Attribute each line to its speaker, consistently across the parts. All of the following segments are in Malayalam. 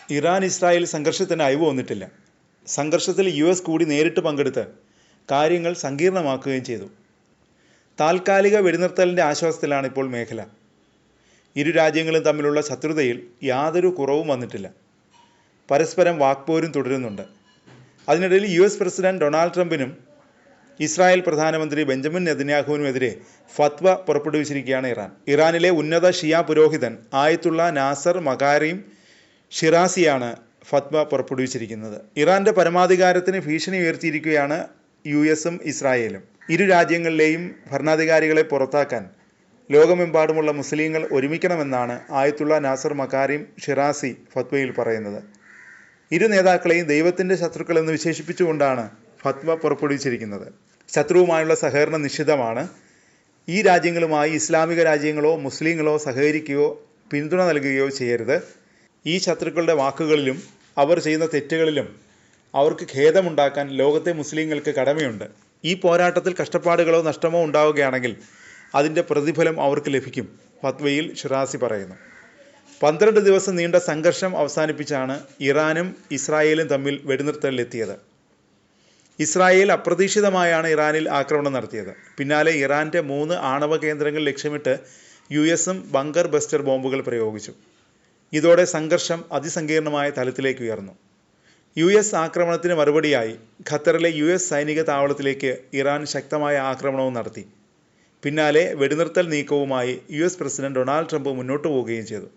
Speaker 1: ഇറാൻ ഇസ്രായേൽ സംഘർഷത്തിന് അയവ് വന്നിട്ടില്ല. സംഘർഷത്തിൽ US കൂടി നേരിട്ട് പങ്കെടുത്ത് കാര്യങ്ങൾ സങ്കീർണമാക്കുകയും ചെയ്തു. താൽക്കാലിക വെടിനിർത്തലിൻ്റെ ആശ്വാസത്തിലാണ് ഇപ്പോൾ മേഖല. ഇരു രാജ്യങ്ങളും തമ്മിലുള്ള ശത്രുതയിൽ യാതൊരു കുറവും വന്നിട്ടില്ല. പരസ്പരം വാക്പോരും തുടരുന്നുണ്ട്. അതിനിടയിൽ US പ്രസിഡന്റ് ഡൊണാൾഡ് ട്രംപിനും ഇസ്രായേൽ പ്രധാനമന്ത്രി ബെഞ്ചമിൻ നെതന്യാഹുവിനുമെതിരെ ഫത്വ പുറപ്പെടുവിച്ചിരിക്കുകയാണ് ഇറാനിലെ ഉന്നത ഷിയ പുരോഹിതൻ ആയത്തുള്ള നാസർ മകാരിം ഷിറാസിയാണ് ഫത്വ പുറപ്പെടുവിച്ചിരിക്കുന്നത്. ഇറാന്റെ പരമാധികാരത്തിന് ഭീഷണി ഉയർത്തിയിരിക്കുകയാണ് USഉം ഇസ്രായേലും. ഇരു രാജ്യങ്ങളിലെയും ഭരണാധികാരികളെ പുറത്താക്കാൻ ലോകമെമ്പാടുമുള്ള മുസ്ലിങ്ങൾ ഒരുമിക്കണമെന്നാണ് ആയത്തുള്ള നാസർ മകാരിം ഷിറാസി ഫത്വയിൽ പറയുന്നത്. ഇരു നേതാക്കളെയും ദൈവത്തിൻ്റെ ശത്രുക്കളെന്ന് വിശേഷിപ്പിച്ചുകൊണ്ടാണ് ഫത്വ പുറപ്പെടുവിച്ചിരിക്കുന്നത്. ശത്രുവുമായുള്ള സഹകരണം നിഷിദ്ധമാണ്. ഈ രാജ്യങ്ങളുമായി ഇസ്ലാമിക രാജ്യങ്ങളോ മുസ്ലിങ്ങളോ സഹകരിക്കുകയോ പിന്തുണ നൽകുകയോ ചെയ്യരുത്. ഈ ശത്രുക്കളുടെ വാക്കുകളിലും അവർ ചെയ്യുന്ന തെറ്റുകളിലും അവർക്ക് ഖേദമുണ്ടാക്കാൻ ലോകത്തെ മുസ്ലിങ്ങൾക്ക് കടമയുണ്ട്. ഈ പോരാട്ടത്തിൽ കഷ്ടപ്പാടുകളോ നഷ്ടമോ ഉണ്ടാവുകയാണെങ്കിൽ അതിൻ്റെ പ്രതിഫലം അവർക്ക് ലഭിക്കും, ഫത്വയിൽ ഷിറാസി പറയുന്നു. 12 ദിവസം നീണ്ട സംഘർഷം അവസാനിപ്പിച്ചാണ് ഇറാനും ഇസ്രായേലും തമ്മിൽ വെടിനിർത്തലിലെത്തിയത്. ഇസ്രായേൽ അപ്രതീക്ഷിതമായാണ് ഇറാനിൽ ആക്രമണം നടത്തിയത്. പിന്നാലെ ഇറാൻ്റെ 3 ആണവ കേന്ദ്രങ്ങൾ ലക്ഷ്യമിട്ട് USഉം ബങ്കർ ബസ്റ്റർ ബോംബുകൾ പ്രയോഗിച്ചു. ഇതോടെ സംഘർഷം അതിസങ്കീർണമായ തലത്തിലേക്ക് ഉയർന്നു. US ആക്രമണത്തിന് മറുപടിയായി ഖത്തറിലെ US സൈനിക താവളത്തിലേക്ക് ഇറാൻ ശക്തമായ ആക്രമണവും നടത്തി. പിന്നാലെ വെടിനിർത്തൽ നീക്കവുമായി US പ്രസിഡന്റ് ഡൊണാൾഡ് ട്രംപ് മുന്നോട്ട് പോവുകയും ചെയ്തു.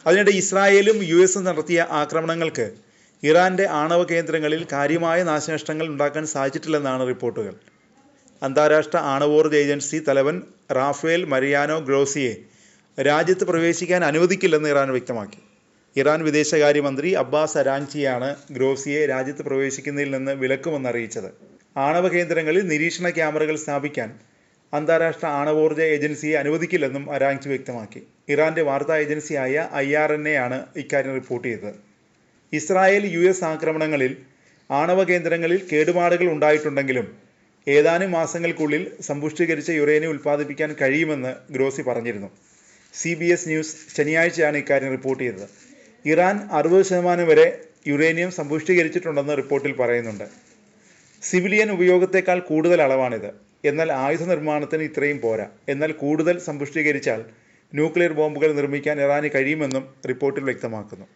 Speaker 1: അതിനിടെ ഇസ്രായേലും USഉം നടത്തിയ ആക്രമണങ്ങൾക്ക് ഇറാൻ്റെ ആണവ കേന്ദ്രങ്ങളിൽ കാര്യമായ നാശനഷ്ടങ്ങൾ ഉണ്ടാക്കാൻ സാധിച്ചിട്ടില്ലെന്നാണ് റിപ്പോർട്ടുകൾ. അന്താരാഷ്ട്ര ആണവോർജ്ജ ഏജൻസി തലവൻ റാഫേൽ മരിയാനോ ഗ്രോസിയെ രാജ്യത്ത് പ്രവേശിക്കാൻ അനുവദിക്കില്ലെന്ന് ഇറാൻ വ്യക്തമാക്കി. ഇറാൻ വിദേശകാര്യമന്ത്രി അബ്ബാസ് അരാങ്ചിയാണ് ഗ്രോസിയെ രാജ്യത്ത് പ്രവേശിക്കുന്നതിൽ നിന്ന് വിലക്കുമെന്നറിയിച്ചത്. ആണവ കേന്ദ്രങ്ങളിൽ നിരീക്ഷണ ക്യാമറകൾ സ്ഥാപിക്കാൻ അന്താരാഷ്ട്ര ആണവോർജ്ജ ഏജൻസിയെ അനുവദിക്കില്ലെന്നും അരാങ്ചി വ്യക്തമാക്കി. ഇറാൻ്റെ വാർത്താ ഏജൻസിയായ IRNA ആണ് ഇക്കാര്യം റിപ്പോർട്ട് ചെയ്തത്. ഇസ്രായേൽ US ആക്രമണങ്ങളിൽ ആണവ കേന്ദ്രങ്ങളിൽ കേടുപാടുകൾ ഉണ്ടായിട്ടുണ്ടെങ്കിലും ഏതാനും മാസങ്ങൾക്കുള്ളിൽ സമ്പുഷ്ടീകരിച്ച യുറേനിയം ഉൽപ്പാദിപ്പിക്കാൻ കഴിയുമെന്ന് ഗ്രോസി പറഞ്ഞിരുന്നു. CBS ന്യൂസ് ശനിയാഴ്ചയാണ് ഇക്കാര്യം റിപ്പോർട്ട് ചെയ്തത്. ഇറാൻ 60% വരെ യുറേനിയം സമ്പുഷ്ടീകരിച്ചിട്ടുണ്ടെന്ന് റിപ്പോർട്ടിൽ പറയുന്നുണ്ട്. സിവിലിയൻ ഉപയോഗത്തേക്കാൾ കൂടുതൽ അളവാണിത്. എന്നാൽ ആയുധ നിർമ്മാണത്തിന് ഇത്രയും പോരാ. എന്നാൽ കൂടുതൽ സമ്പുഷ്ടീകരിച്ചാൽ ന്യൂക്ലിയർ ബോംബുകൾ നിർമ്മിക്കാൻ ഇറാന് കഴിയുമെന്നും റിപ്പോർട്ടിൽ വ്യക്തമാക്കുന്നു.